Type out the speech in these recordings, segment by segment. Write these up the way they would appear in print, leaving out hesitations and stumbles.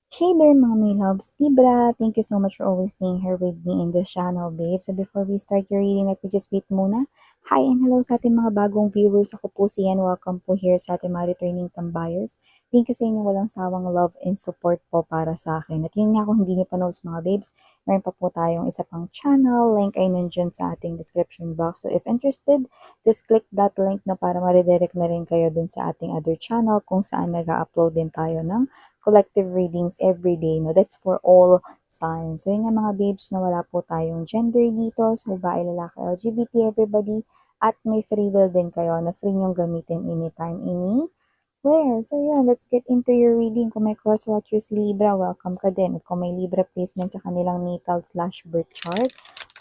Hey there mga my loves, Libra! Thank you so much for always staying here with me in this channel, babe. So before we start your reading, let me just greet muna. Hi and hello sa ating mga bagong viewers. Ako po si Ian. Welcome po here sa ating mga returning tambayers. Thank you sa inyong walang sawang love and support po para sa akin. At yun nga, kung hindi nyo pa knows mga babes, meron pa po tayong isa pang channel. Link ay nandyan sa ating description box. So if interested, just click that link na para ma-redirect na rin kayo dun sa ating other channel kung saan nag-upload din tayo ng collective readings every day. No? That's for all signs. So yun nga mga babes na wala po tayong gender dito. So babae, lalaki, LGBT, everybody. At may free will din kayo na free nyong gamitin anytime, anywhere. So yun, let's get into your reading. Kung may cross-watcher si Libra, welcome ka din. At kung may Libra placement sa kanilang natal/birth chart,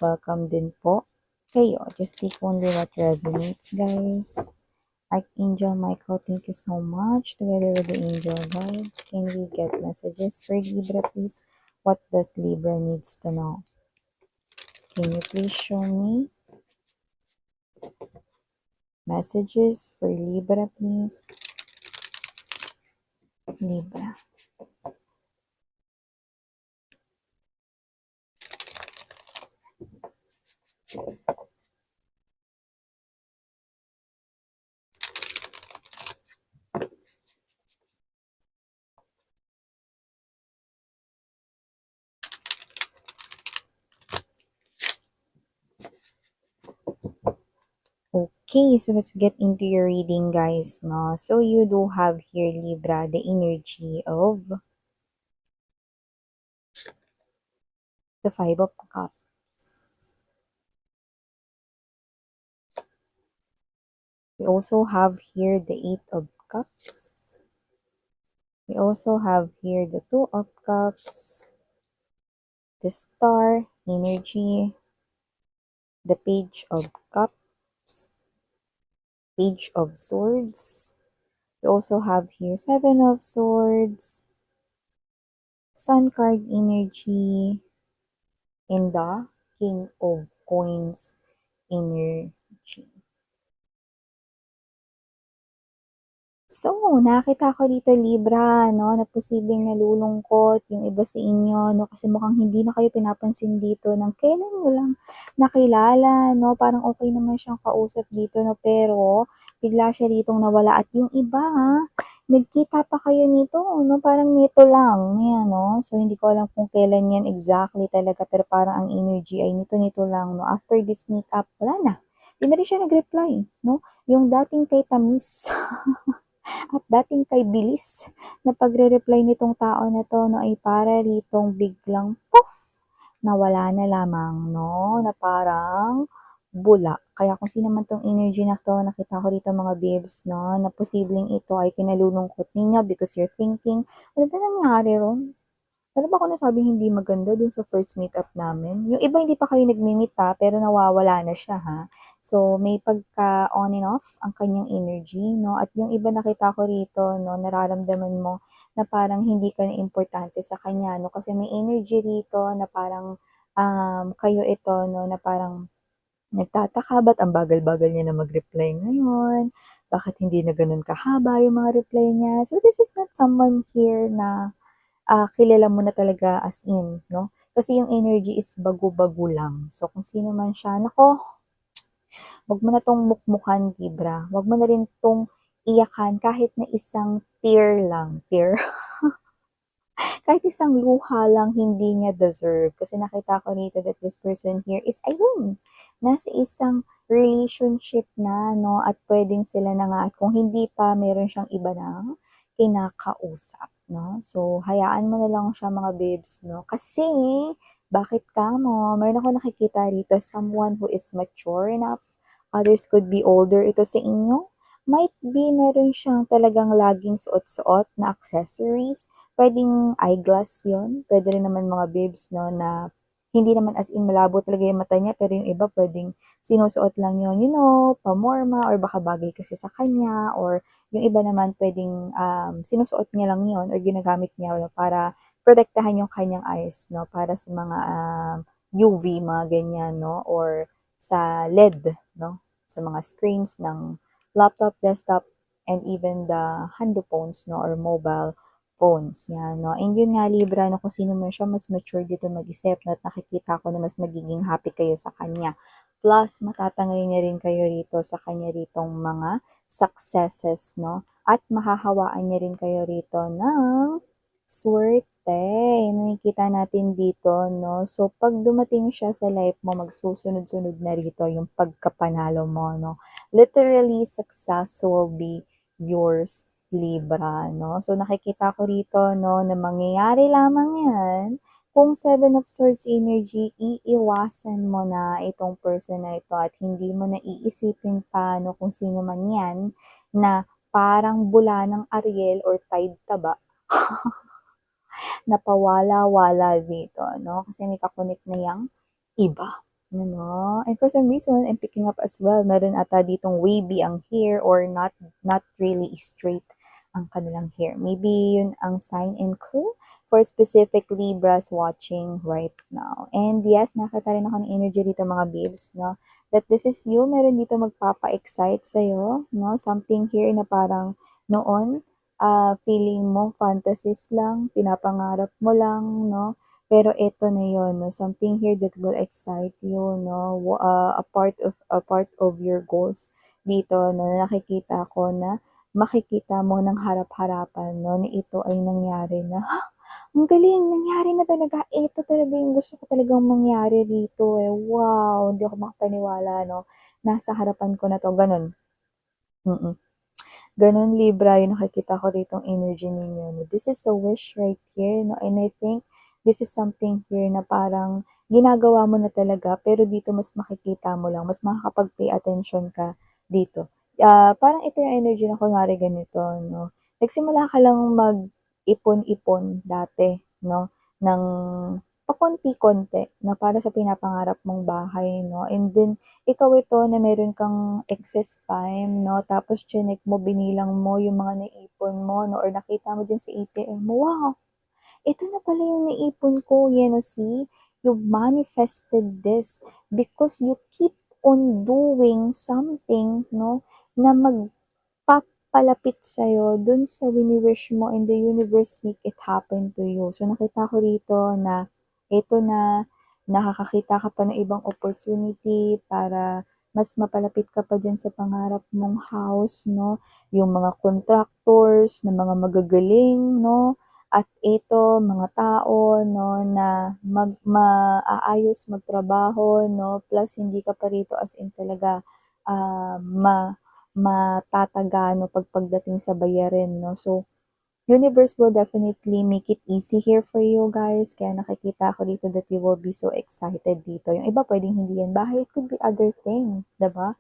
welcome din po kayo. Just take only what resonates, guys. Archangel Michael, thank you so much. Together with the angel guides, can we get messages for Libra, please? What does Libra needs to know? Can you please show me messages for Libra, please? Libra. Okay, so let's get into your reading, guys. No? So you do have here, Libra, the energy of the Five of Cups. We also have here the Eight of Cups. We also have here the Two of Cups, the Star energy, the Page of Cups, Page of Swords. We also have here Seven of Swords, Sun card energy, and the King of Coins energy. So, nakita ko dito Libra, no, na posibleng nalulungkot yung iba sa inyo, no, kasi mukhang hindi na kayo pinapansin dito ng kailan mo lang nakilala, no, parang okay naman siyang kausap dito, no, pero bigla siya ditong nawala at yung iba, nagkita pa kayo nito, no, parang nito lang, yan, no, so hindi ko alam kung kailan yan exactly talaga, pero parang ang energy ay nito-nito lang, no, after this meetup, wala na. Hindi na rin siya nag-reply, no, yung dating kay Tamis, at dating kay bilis na pagre-reply nitong tao na to no ay para ritong biglang poof, nawala na lamang no na parang bula. Kaya kung sino man tong energy na to, nakita ko dito mga babes no na posibleng ito ay kinalulungkot ninyo because you're thinking, ano ba nangyari ron? Ano ba ako nasabing hindi maganda dun sa first meetup namin? Yung iba hindi pa kayo nagmi-meet ha, pero nawawala na siya ha. So, may pagka on and off ang kanyang energy, no? At yung iba nakita ko rito, no, nararamdaman mo na parang hindi ka na importante sa kanya, no? Kasi may energy rito na parang kayo ito, no, na parang nagtataka ba't ang bagal-bagal niya na mag-reply ngayon? Bakit hindi na ganun kahaba yung mga reply niya? So, this is not someone here na kilala mo na talaga as in, no? Kasi yung energy is bago-bago lang. So, kung sino man siya, nako, wag mo na tong mukmukan, Libra. Wag mo na rin tong iyakan kahit na isang tear lang. Tear. Kahit isang luha lang hindi niya deserve. Kasi nakita ko dito that this person here is, ayun, nasa isang relationship na, no? At pwedeng sila na nga. At kung hindi pa, meron siyang iba na kinakausap, no? So, hayaan mo na lang siya mga babes, no? Kasi, bakit ka mo? Meron ako nakikita dito, someone who is mature enough. Others could be older. Ito sa inyo, might be meron siyang talagang laging suot-suot na accessories. Pwedeng eyeglass yon. Pwede rin naman mga babes, no, na hindi naman as in malabo talaga yung mata niya, pero yung iba pwedeng sinusuot lang yon, you know, pamorma, or baka bagay kasi sa kanya, or yung iba naman pwedeng sinusuot niya lang yon or ginagamit niya no, para protektahan yung kanyang eyes, no, para sa mga UV, mga ganyan, no, or sa LED, no, sa mga screens ng laptop, desktop, and even the handophones, no, or mobile phones, 'yan 'no. And yun nga Libra 'no, kung sino man siya mas mature dito mag-isip 'no, at nakikita ko na mas magiging happy kayo sa kanya. Plus matatangay niya rin kayo rito sa kanya ritong mga successes 'no, at mahahawaan niya rin kayo rito ng swerte. Nakikita natin dito 'no. So 'pag dumating siya sa life mo magsusunod-sunod na rito yung pagkapanalo mo 'no. Literally success will be yours. Libra, 'no? So, nakikita ko rito, 'no, na mangyayari lamang 'yan kung Seven of Swords energy, iiwasan mo na itong person na ito at hindi mo na iisipin pa, 'no, kung sino man 'yan na parang bula ng Ariel or Tide Taba na pawala-wala dito, 'no? Kasi may ka-connect na yang iba, ano? And for some reason, I'm picking up as well, meron ata ditong wavy ang hair or not really straight ang kanilang hair. Maybe yun ang sign and clue for specific Libras watching right now. And yes, nakita rin ako ng energy dito mga babes, no? That this is you, meron dito magpapa-excite sa'yo, no? Something here na parang noon, feeling mo fantasies lang, pinapangarap mo lang, no? Pero eto na yun, no? Something here that will excite you, no? A part of your goals dito, no? Nakikita ko na makikita mo ng harap-harapan, no? Na ito ay nangyari na. Ang galing, nangyari na talaga. Ito talaga yung gusto ko talagang mangyari dito eh. Wow, hindi ako makapaniwala, no? Nasa harapan ko na to, ganun. Mm. Gano'n Libra, yung nakikita ko ditong energy ninyo 'no. This is a wish right here 'no, and I think this is something here na parang ginagawa mo na talaga pero dito mas makikita mo lang, mas makakapag-pay attention ka dito. Parang ito yung energy na kunwari ganito 'no, nagsimula ka lang mag-ipon-ipon dati 'no, ng pakonti-konti na para sa pinapangarap mong bahay 'no, and then ikaw ito na meron kang excess time 'no, tapos tsinek mo, binilang mo yung mga naipon mo 'no, or nakita mo diyan sa ATM mo, "Wow, ito na pala yung naipon ko." Yan o, see? You manifested this because you keep on doing something 'no, na magpapalapit sa'yo dun sa wini-wish mo and the universe make it happen to you. So, nakita ko rito na ito na, nakakakita ka pa ng ibang opportunity para mas mapalapit ka pa diyan sa pangarap mong house 'no, yung mga contractors na mga magagaling 'no, at ito mga tao 'no na maaayos magtrabaho 'no, plus hindi ka pa rito as in talaga, ah, ma matataga 'no pagdating sa bayarin 'no. So, universe will definitely make it easy here for you guys. Kaya nakikita ko dito that you will be so excited dito. Yung iba puwedeng hindi yan bahay, it could be other thing, 'di ba?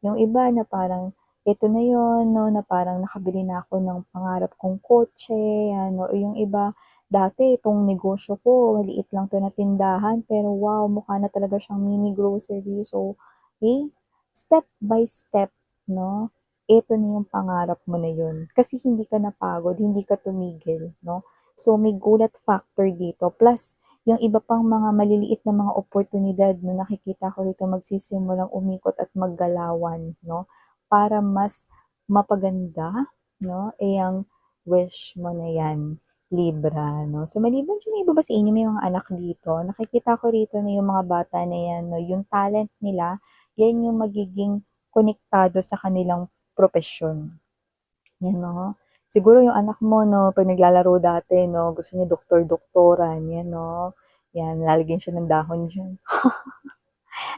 Yung iba na parang ito na yun 'no, na parang nakabili na ako ng pangarap kong kotse, yan 'no. Yung iba, dati itong negosyo ko maliit lang 'to na tindahan pero wow, mukha na talaga siyang mini grocery. So, eh, step by step 'no, eto na yung pangarap mo na yun. Kasi hindi ka napagod, hindi ka tumigil, 'no? So, may gulat factor dito plus yung iba pang mga maliliit na mga oportunidad 'no, nakikita ko rito magsisimulang umikot at maggalawan 'no, para mas mapaganda 'no, ang wish mo na 'yan, Libra 'no. So, maliban diyan, yung iba ba sa inyo may mga anak dito? Nakikita ko rito na yung mga bata na 'yan 'no, yung talent nila, 'yan yung magiging konektado sa kanilang propesyon, 'yan 'no. Siguro yung anak mo 'no, 'pag naglalaro dati 'no, gusto niya doktor-doktoran, 'yan 'no. 'Yan, lalagyan siya ng dahon diyan.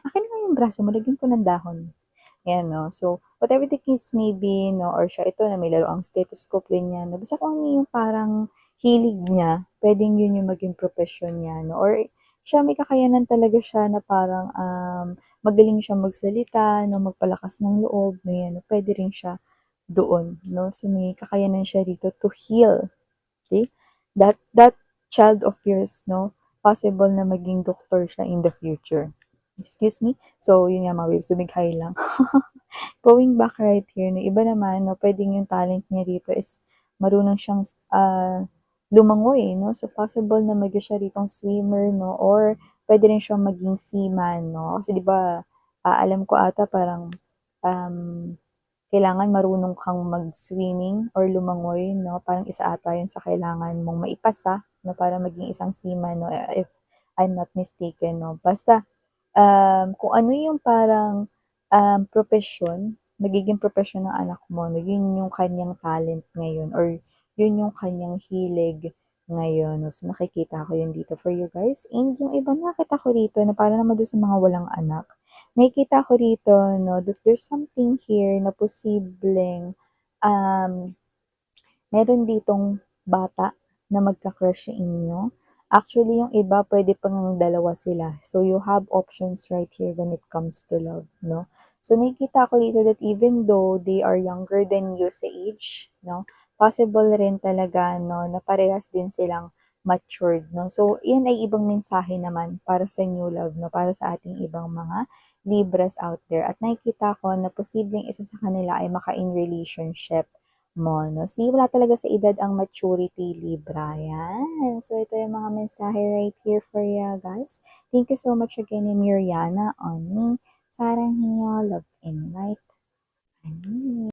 "Akin na nga yung braso mo, lagyan ko ng dahon." 'Yan 'no. So, whatever the case may be 'no, or siya ito na may laruang stethoscope, ganyan 'no, basta kung ano yung parang hilig niya, puwedeng yun yung maging propesyon niya 'no, or siya may kakayanan talaga siya na parang, magaling siyang magsalita 'no, magpalakas ng loob 'no, 'yan, puwede rin siya doon 'no. So, may kakayanan siya dito to heal, okey? That child of yours 'no, possible na maging doktor siya in the future. Excuse me? So, yun nga mga babes, lumikhay lang. Going back right here 'no, iba naman 'no, puwedeng yung talent niya dito is marunong siyang, lumangoy 'no. So, possible na maging siya ritong swimmer 'no, or puwede rin siyang maging seaman 'no. Kasi 'di ba, alam ko ata parang, um kailangan marunong kang mag-swimming or lumangoy 'no, parang isa ata 'yun sa kailangan mong maipasa 'no, para maging isang seaman 'no, if I'm not mistaken 'no. Basta, kung ano yung parang, propesyon, magiging propesyon ng anak mo 'no, 'yun yung kanyang talent ngayon or 'yun yung kanyang hilig ngayon 'no. So, nakikita ko 'yun dito for you guys and yung iba nakita ko rito na para naman dun sa mga walang anak, nakikita ko rito 'no, that there's something here na posibleng, um meron ditong bata na magka-crush sa inyo. Actually, yung iba puwede pa ngang dalawa sila. So, you have options right here when it comes to love, 'no? So, nakikita ko dito that even though they are younger than you sa age, 'no, possible rin talaga 'no, na parehas din silang matured, 'no? So, 'yan ay ibang mensahe naman para sa new love 'no, para sa ating ibang mga Libras out there. At nakikita ko na posibleng isa sa kanila ay maka-in relationship mo 'no. See, wala talaga sa edad ang maturity, Libra, yan. So, ito yung mga mensahe right here for you guys. Thank you so much again, Miriana, on me. Sarang Hiya, love and light. Ani.